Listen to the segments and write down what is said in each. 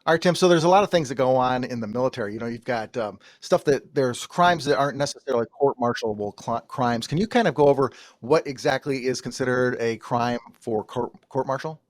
All right, Tim. So there's a lot of things that go on in the military. You've got stuff that there's crimes that aren't necessarily court-martialable crimes. Can you kind of go over what exactly is considered a crime for court-martial?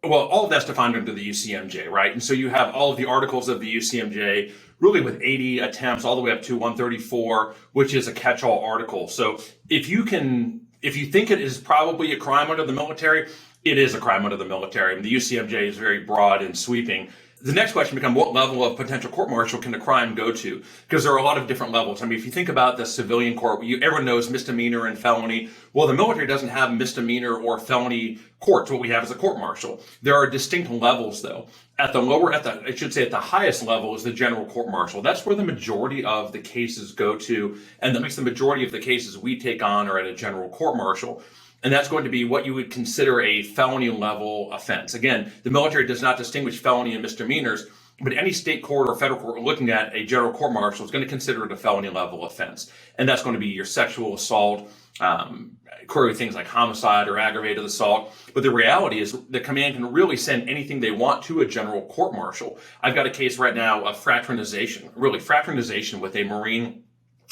Well, all of that's defined under the UCMJ, right? And so you have all of the articles of the UCMJ, really with 80 attempts, all the way up to 134, which is a catch-all article. So if you think it is probably a crime under the military, it is a crime under the military. And the UCMJ is very broad and sweeping. The next question becomes, what level of potential court-martial can the crime go to? Because there are a lot of different levels. I mean, if you think about the civilian court, everyone knows misdemeanor and felony. Well, the military doesn't have misdemeanor or felony courts. What we have is a court-martial. There are distinct levels, though. At the highest level is the general court-martial. That's where the majority of the cases go to, and that makes the majority of the cases we take on are at a general court-martial. And that's going to be what you would consider a felony level offense. Again, the military does not distinguish felony and misdemeanors, but any state court or federal court looking at a general court martial is going to consider it a felony level offense. And that's going to be your sexual assault, query things like homicide or aggravated assault. But the reality is the command can really send anything they want to a general court martial. I've got a case right now of fraternization with a Marine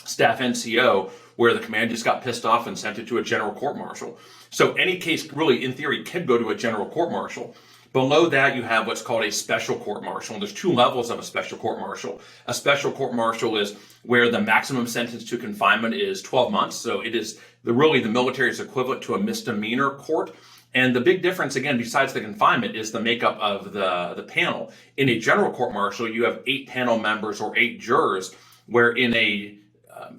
staff NCO where the command just got pissed off and sent it to a general court martial. So any case really, in theory, can go to a general court martial. Below that, you have what's called a special court martial. And there's two levels of a special court martial. A special court martial is where the maximum sentence to confinement is 12 months. So it is the military's equivalent to a misdemeanor court. And the big difference, again, besides the confinement, is the makeup of the panel. In a general court martial, you have 8 panel members or 8 jurors, where in a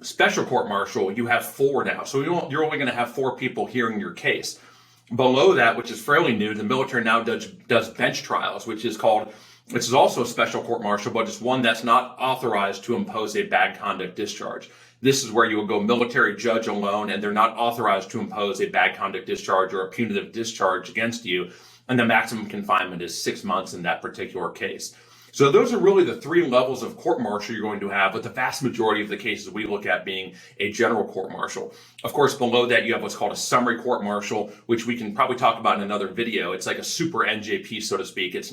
special court martial, you have 4 now. So you're only going to have 4 people hearing your case. Below that, which is fairly new, the military now does bench trials, which is also a special court martial, but it's one that's not authorized to impose a bad conduct discharge. This is where you will go military judge alone, and they're not authorized to impose a bad conduct discharge or a punitive discharge against you. And the maximum confinement is 6 months in that particular case. So those are really the 3 levels of court-martial you're going to have, with the vast majority of the cases we look at being a general court-martial. Of course, below that, you have what's called a summary court-martial, which we can probably talk about in another video. It's like a super NJP, so to speak. It's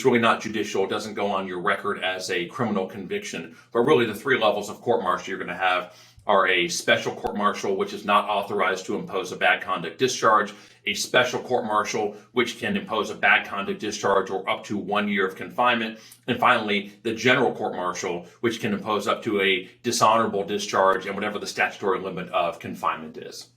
really not judicial. It doesn't go on your record as a criminal conviction. But really, the 3 levels of court-martial you're going to have are a special court-martial, which is not authorized to impose a bad conduct discharge, a special court-martial, which can impose a bad conduct discharge or up to 1 year of confinement, and finally, the general court-martial, which can impose up to a dishonorable discharge and whatever the statutory limit of confinement is.